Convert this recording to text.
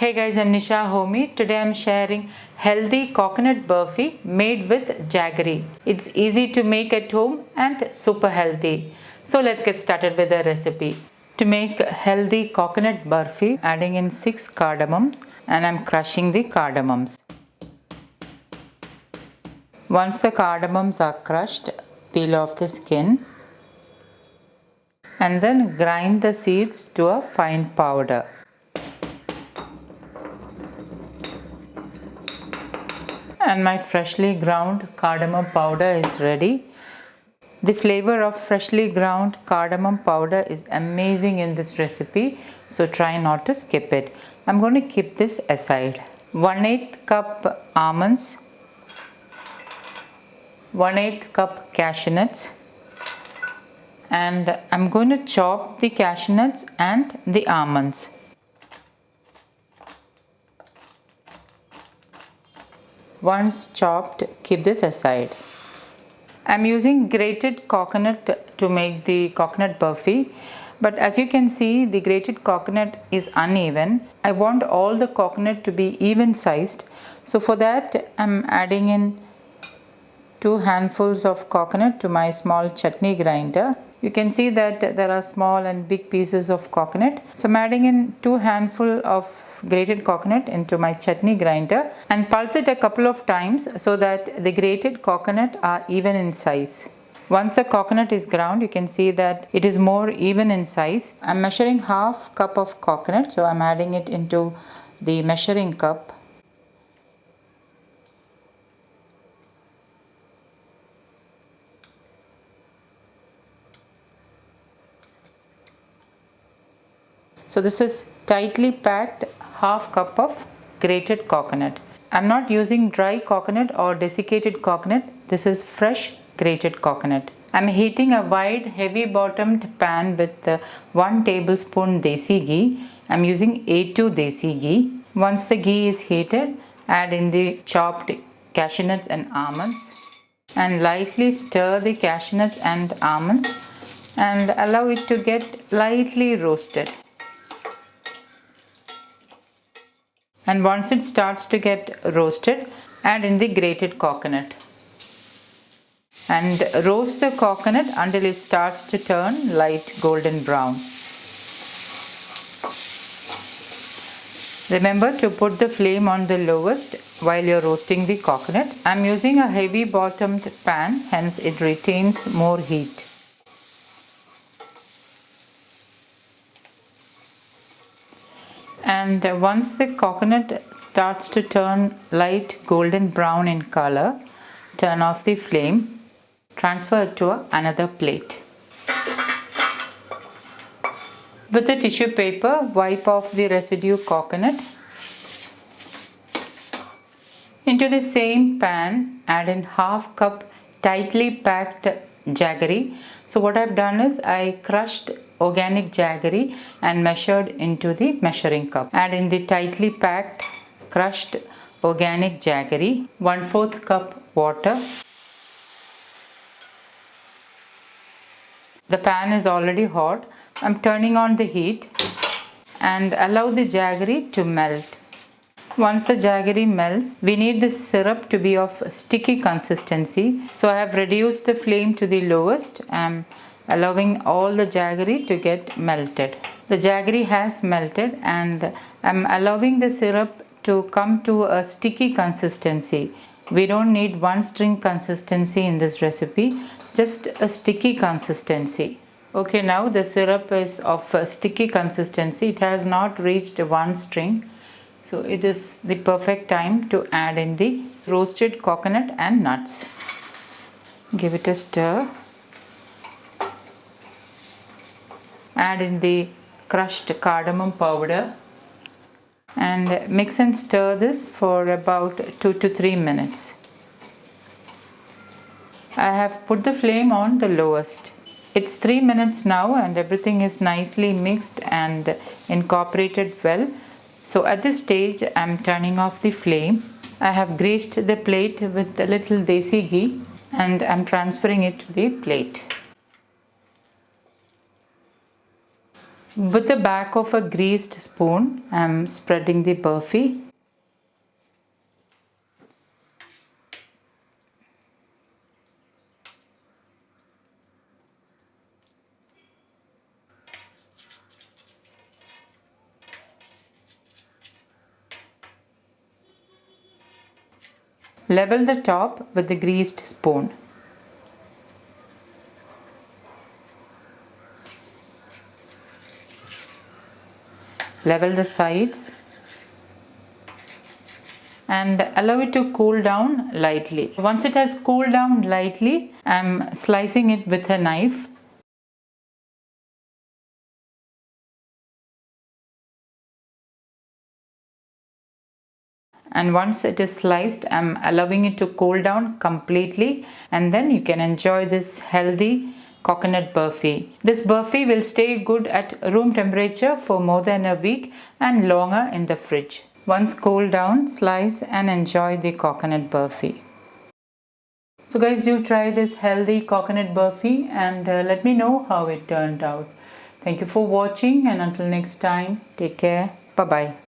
Hey guys, I'm Nisa Homey. Today I'm sharing healthy coconut burfi made with jaggery. It's easy to make at home and super healthy. So let's get started with the recipe. To make healthy coconut burfi, adding in 6 cardamoms and I'm crushing the cardamoms. Once the cardamoms are crushed, peel off the skin and then grind the seeds to a fine powder. And my freshly ground cardamom powder is ready. The flavor of freshly ground cardamom powder is amazing in this recipe, so try not to skip it. I'm going to keep this aside. 1/8 cup almonds, 1/8 cup cashew nuts, and I'm going to chop the cashew nuts and the almonds. Once chopped, keep this aside. I'm using grated coconut to make the coconut burfi, but as you can see, the grated coconut is uneven. I want all the coconut to be even sized, so for that I'm adding in 2 handfuls of coconut to my small chutney grinder. You can see that there are small and big pieces of coconut, so I'm adding in 2 handfuls of grated coconut into my chutney grinder and pulse it a couple of times so that the grated coconut are even in size. Once the coconut is ground, you can see that it is more even in size. I'm measuring half cup of coconut, so I'm adding it into the measuring cup. So this is tightly packed half cup of grated coconut. I'm not using dry coconut or desiccated coconut. This is fresh grated coconut. I'm heating a wide heavy bottomed pan with 1 tablespoon desi ghee. I'm using A2 desi ghee. Once the ghee is heated, add in the chopped cashew nuts and almonds and lightly stir the cashew nuts and almonds and allow it to get lightly roasted. And once it starts to get roasted, add in the grated coconut and roast the coconut until it starts to turn light golden brown. Remember to put the flame on the lowest while you're roasting the coconut. I'm using a heavy bottomed pan, hence it retains more heat. And once the coconut starts to turn light golden brown in color, turn off the flame, transfer it to another plate. With a tissue paper, wipe off the residue coconut. Into the same pan, add in half cup tightly packed jaggery. So what I've done is I crushed organic jaggery and measured into the measuring cup. Add in the tightly packed crushed organic jaggery, 1/4 cup water. The pan is already hot. I'm turning on the heat and allow the jaggery to melt. Once the jaggery melts, we need the syrup to be of sticky consistency. So I have reduced the flame to the lowest. I'm allowing all the jaggery to get melted. The jaggery has melted and I'm allowing the syrup to come to a sticky consistency. We don't need one string consistency in this recipe, just a sticky consistency. Okay, now the syrup is of a sticky consistency. It has not reached one string. So it is the perfect time to add in the roasted coconut and nuts. Give it a stir. Add in the crushed cardamom powder and mix and stir this for about 2 to 3 minutes. I have put the flame on the lowest. It's 3 minutes now and everything is nicely mixed and incorporated well. So at this stage, I'm turning off the flame. I have greased the plate with a little desi ghee and I'm transferring it to the plate. With the back of a greased spoon, I am spreading the burfi. Level the top with the greased spoon. Level the sides and allow it to cool down lightly. Once it has cooled down lightly, I am slicing it with a knife. And once it is sliced, I am allowing it to cool down completely, and then you can enjoy this healthy coconut burfi. This burfi will stay good at room temperature for more than a week and longer in the fridge. Once cooled down, slice and enjoy the coconut burfi. So guys, do try this healthy coconut burfi and let me know how it turned out. Thank you for watching, and until next time, take care. Bye bye.